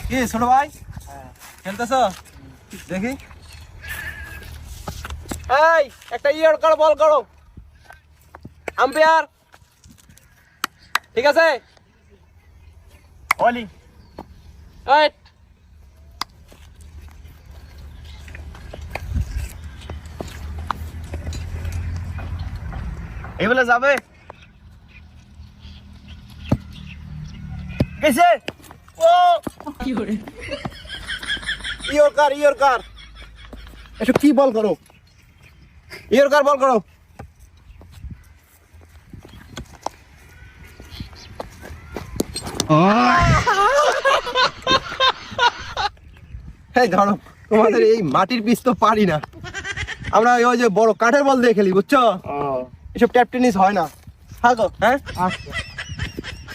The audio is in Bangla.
কি ছোট ভাই খেলতেছো দেখি এই একটা ইয়র্কার বল করো আম্পায়ার ঠিক আছে বলি রাইট এগুলো যাবে কেসে ও ইয়র্কার এসব কি বল করো ইয়র্কার বল করো এই ধরো তোমাদের এই মাটির পিচ তো পারি না আমরা ওই যে বড় কাঠের বল দিয়ে খেলি বুঝছো এসব ট্যাপ টেনিস হয় না থাকো হ্যাঁ আচ্ছা